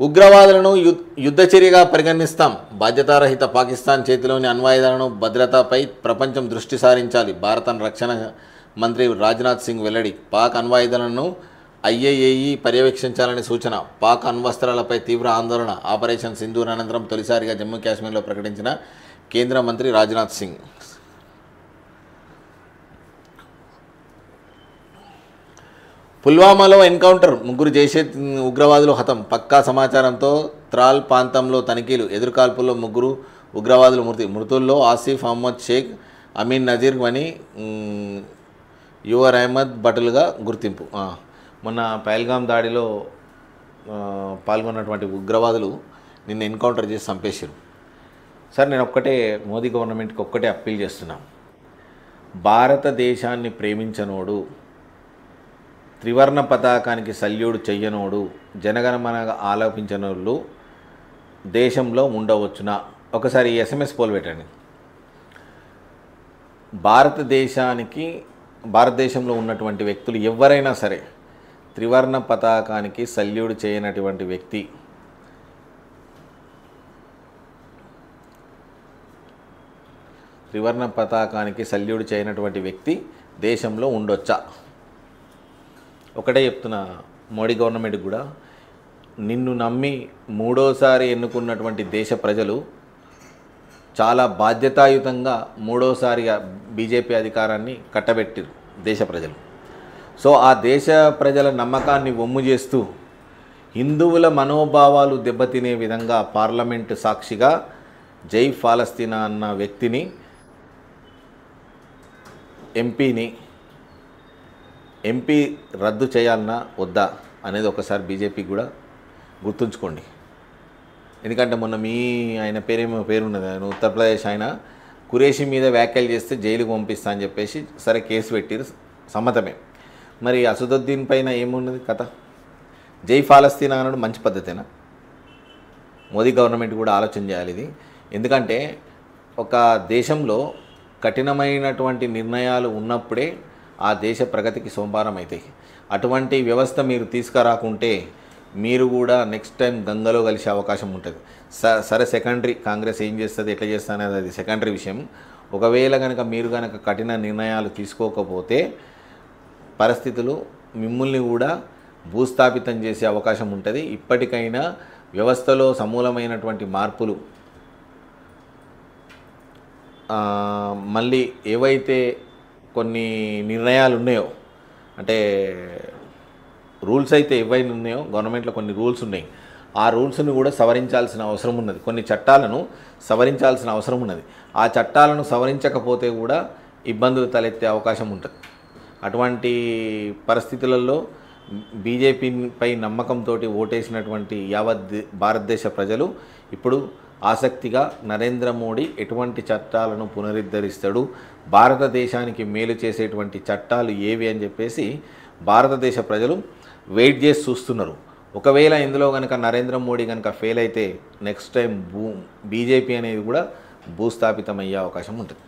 ఉగ్రవాదులను యుద్ధచర్యగా పరిగణిస్తాం. బాధ్యతారహిత పాకిస్తాన్ చేతిలోని అణ్వాయుధాలను భద్రతపై ప్రపంచం దృష్టి సారించాలి. భారత రక్షణ మంత్రి రాజ్నాథ్ సింగ్ వెల్లడి. పాక్ అణ్వాయుధాలను ఐఏఏఈ పర్యవేక్షించాలని సూచన. పాక్ అణ్వస్త్రాలపై తీవ్ర ఆందోళన. ఆపరేషన్ సింధూర్ అనంతరం తొలిసారిగా జమ్మూ కాశ్మీర్లో ప్రకటించిన కేంద్ర మంత్రి రాజ్నాథ్ సింగ్. పుల్వామాలో ఎన్కౌంటర్, 3 జైషే ఉగ్రవాదులు హతం. పక్కా సమాచారంతో త్రాల్ ప్రాంతంలో తనిఖీలు. ఎదురుకాల్పుల్లో 3 ఉగ్రవాదులు మృతి. మృతుల్లో ఆసిఫ్ అహ్మద్ షేక్, అమీన్ నజీర్ వని, యువర్ అహ్మద్ భటులుగా గుర్తింపు. మొన్న పహల్గామ్ దాడిలో పాల్గొన్నటువంటి ఉగ్రవాదులు నిన్న ఎన్కౌంటర్ చేసి చంపేశారు. సార్, నేను మోదీ గవర్నమెంట్కి ఒక్కటే అప్పీల్ చేస్తున్నా. భారతదేశాన్ని ప్రేమించనోడు, త్రివర్ణ పతాకానికి సల్యూట్ చెయ్యనోడు, జనగణమనగా ఆలోపించనోళ్ళు దేశంలో ఉండవచ్చునా? ఒకసారి ఈ SMS పోల్ పెట్టండి. భారతదేశంలో ఉన్నటువంటి వ్యక్తులు ఎవరైనా సరే త్రివర్ణ పతాకానికి సల్యూట్ చేయనటువంటి వ్యక్తి దేశంలో ఉండొచ్చా? ఒకటే చెప్తున్నా మోడీ గవర్నమెంట్ కూడా, నిన్ను నమ్మి 3వసారి ఎన్నుకున్నటువంటి దేశ ప్రజలు చాలా బాధ్యతాయుతంగా 3వసారిగా బీజేపీ అధికారాన్ని కట్టబెట్టారు దేశ ప్రజలు. సో ఆ దేశ ప్రజల నమ్మకాన్ని వమ్ము చేస్తూ హిందువుల మనోభావాలు దెబ్బతినే విధంగా పార్లమెంటు సాక్షిగా జై ఫాలస్తీనా అన్న వ్యక్తిని, ఎంపీ రద్దు చేయాలన్నా వద్దా అనేది ఒకసారి బీజేపీకి కూడా గుర్తుంచుకోండి. ఎందుకంటే మొన్న ఆయన పేరున్నది, ఆయన ఉత్తరప్రదేశ్ ఆయన కురేషి మీద వ్యాఖ్యలు చేస్తే జైలుకు పంపిస్తా అని చెప్పేసి సరే కేసు పెట్టిరు, సమ్మతమే. మరి అసదుద్దీన్ పైన ఏమున్నది కథ? జై ఫాలస్తీనా అనడం మంచి పద్ధతేనా? మోదీ గవర్నమెంట్ కూడా ఆలోచన చేయాలి ఇది. ఎందుకంటే ఒక దేశంలో కఠినమైనటువంటి నిర్ణయాలు ఉన్నప్పుడే ఆ దేశ ప్రగతికి సోంపారం అవుతాయి. అటువంటి వ్యవస్థ మీరు తీసుకురాకుంటే మీరు కూడా నెక్స్ట్ టైం గంగలో కలిసే అవకాశం ఉంటుంది. సరే, సెకండరీ, కాంగ్రెస్ ఏం చేస్తుంది, ఎట్లా చేస్తుంది అనేది అది సెకండరీ విషయం. ఒకవేళ మీరు కఠిన నిర్ణయాలు తీసుకోకపోతే పరిస్థితులు మిమ్మల్ని కూడా భూస్థాపితం చేసే అవకాశం ఉంటుంది. ఇప్పటికైనా వ్యవస్థలో సమూలమైనటువంటి మార్పులు, మళ్ళీ ఏవైతే కొన్ని నిర్ణయాలు ఉన్నాయో, అంటే రూల్స్ అయితే ఏవైనా ఉన్నాయో గవర్నమెంట్లో కొన్ని రూల్స్ ఉన్నాయి, ఆ రూల్స్ని కూడా సవరించాల్సిన అవసరం ఉన్నది. కొన్ని చట్టాలను సవరించాల్సిన అవసరం ఉన్నది. ఆ చట్టాలను సవరించకపోతే కూడా ఇబ్బందులు తలెత్తే అవకాశం ఉంటుంది. అటువంటి పరిస్థితులలో బీజేపీపై నమ్మకంతో ఓటేసినటువంటి యావత్ భారతదేశ ప్రజలు ఇప్పుడు ఆసక్తిగా నరేంద్ర మోడీ ఎటువంటి చట్టాలను పునరుద్ధరిస్తాడు, భారతదేశానికి మేలు చేసేటువంటి చట్టాలు ఏవి అని చెప్పేసి భారతదేశ ప్రజలు వెయిట్ చేసి చూస్తున్నారు. ఒకవేళ ఇందులో నరేంద్ర మోడీ ఫెయిల్ అయితే నెక్స్ట్ టైం బీజేపీ అనేది కూడా భూస్థాపితం అయ్యే అవకాశం ఉంటుంది.